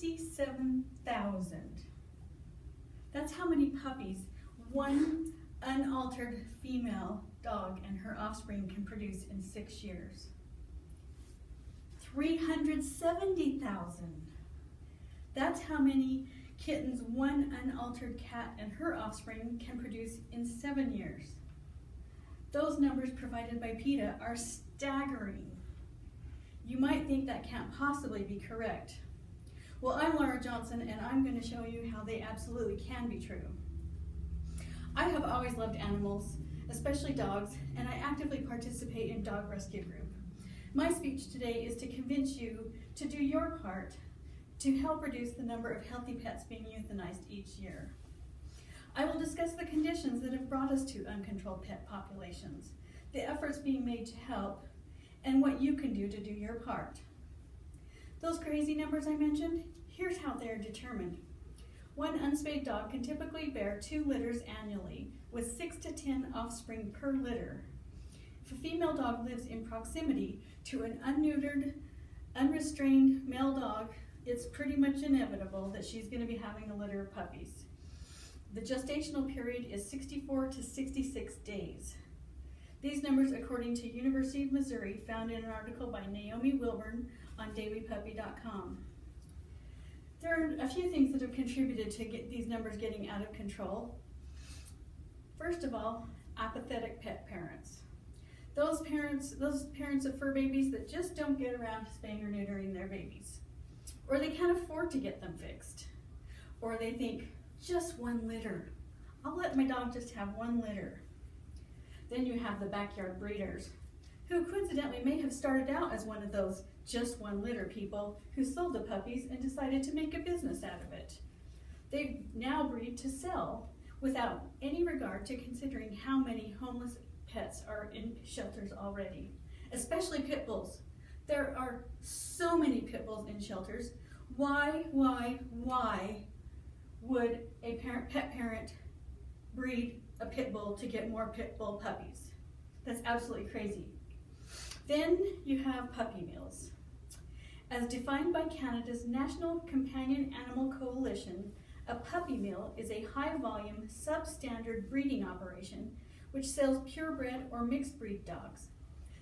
67,000. That's how many puppies one unaltered female dog and her offspring can produce in 6 years. 370,000. That's how many kittens one unaltered cat and her offspring can produce in 7 years. Those numbers provided by PETA are staggering. You might think that can't possibly be correct. Well, I'm Laura Johnson, and I'm going to show you how they absolutely can be true. I have always loved animals, especially dogs, and I actively participate in Dog Rescue Group. My speech today is to convince you to do your part to help reduce the number of healthy pets being euthanized each year. I will discuss the conditions that have brought us to uncontrolled pet populations, the efforts being made to help, and what you can do to do your part. Those crazy numbers I mentioned, here's how they are determined. One unspayed dog can typically bear 2 litters annually, with 6 to 10 offspring per litter. If a female dog lives in proximity to an unneutered, unrestrained male dog, it's pretty much inevitable that she's going to be having a litter of puppies. The gestational period is 64 to 66 days. These numbers according to University of Missouri, found in an article by Naomi Wilburn on dailypuppy.com. There are a few things that have contributed to these numbers getting out of control. First of all, apathetic pet parents. Those parents of fur babies that just don't get around to spaying or neutering their babies. Or they can't afford to get them fixed. Or they think, just 1 litter. I'll let my dog just have 1 litter. Then you have the backyard breeders, who coincidentally may have started out as one of those just 1 litter people who sold the puppies and decided to make a business out of it. They now breed to sell without any regard to considering how many homeless pets are in shelters already, especially pit bulls. There are so many pit bulls in shelters. Why would a pet parent breed a pit bull to get more pit bull puppies? That's absolutely crazy. Then you have puppy mills. As defined by Canada's National Companion Animal Coalition, a puppy mill is a high-volume, substandard breeding operation which sells purebred or mixed breed dogs.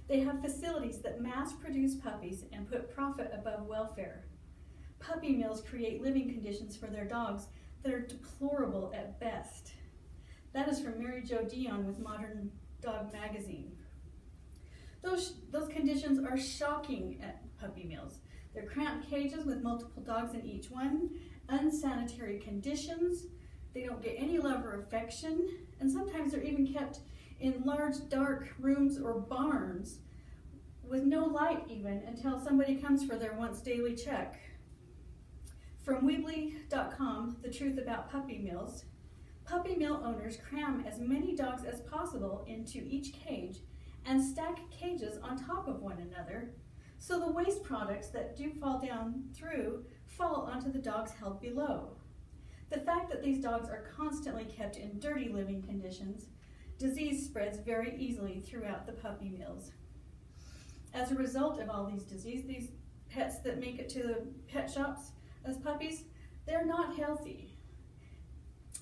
They have facilities that mass produce puppies and put profit above welfare. Puppy mills create living conditions for their dogs that are deplorable at best. That is from Mary Jo Dion with Modern Dog Magazine. Those conditions are shocking at puppy mills. They're cramped cages with multiple dogs in each one, unsanitary conditions, they don't get any love or affection, and sometimes they're even kept in large dark rooms or barns with no light even until somebody comes for their once daily check. From Weebly.com, The Truth About Puppy Mills, puppy mill owners cram as many dogs as possible into each cage and stack cages on top of one another, so the waste products that do fall down through fall onto the dogs held below. The fact that these dogs are constantly kept in dirty living conditions, disease spreads very easily throughout the puppy mills. As a result of all these diseases, these pets that make it to the pet shops as puppies, they're not healthy.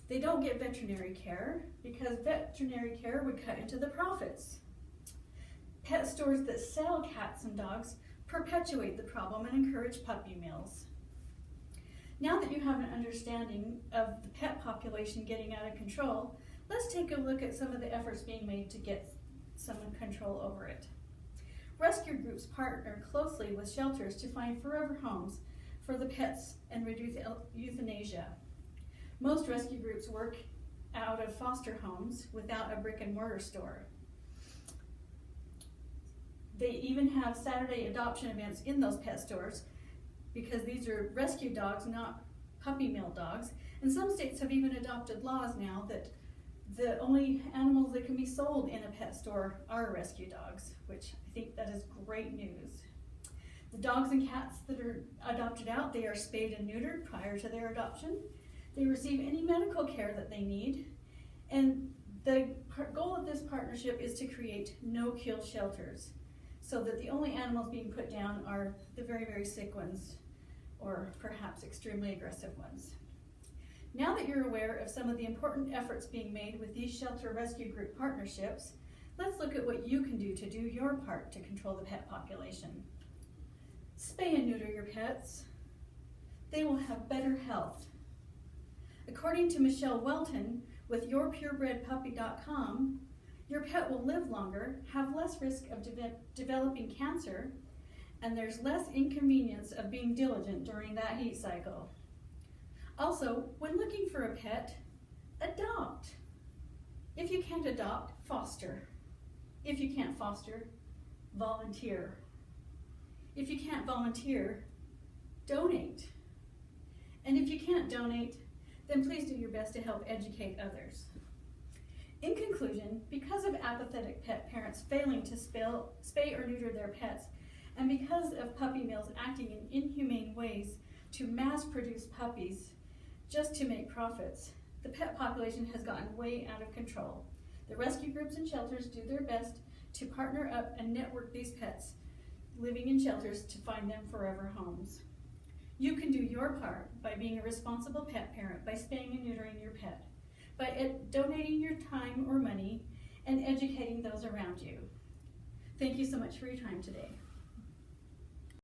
They don't get veterinary care because veterinary care would cut into the profits. Pet stores that sell cats and dogs perpetuate the problem and encourage puppy mills. Now that you have an understanding of the pet population getting out of control, let's take a look at some of the efforts being made to get some control over it. Rescue groups partner closely with shelters to find forever homes for the pets and reduce euthanasia. Most rescue groups work out of foster homes without a brick and mortar store. They even have Saturday adoption events in those pet stores because these are rescue dogs, not puppy mill dogs. And some states have even adopted laws now that the only animals that can be sold in a pet store are rescue dogs, which I think that is great news. The dogs and cats that are adopted out, they are spayed and neutered prior to their adoption. They receive any medical care that they need. And the goal of this partnership is to create no-kill shelters so that the only animals being put down are the very, very sick ones or perhaps extremely aggressive ones. Now that you're aware of some of the important efforts being made with these shelter rescue group partnerships, let's look at what you can do to do your part to control the pet population. Spay and neuter your pets. They will have better health. According to Michelle Welton with YourPurebredPuppy.com, your pet will live longer, have less risk of developing cancer, and there's less inconvenience of being diligent during that heat cycle. Also, when looking for a pet, adopt. If you can't adopt, foster. If you can't foster, volunteer. If you can't volunteer, donate. And if you can't donate, then please do your best to help educate others. In conclusion, because of apathetic pet parents failing to spay or neuter their pets, and because of puppy mills acting in inhumane ways to mass produce puppies just to make profits, the pet population has gotten way out of control. The rescue groups and shelters do their best to partner up and network these pets living in shelters to find them forever homes. You can do your part by being a responsible pet parent, by spaying and neutering your pet, by donating your time or money, and educating those around you. Thank you so much for your time today.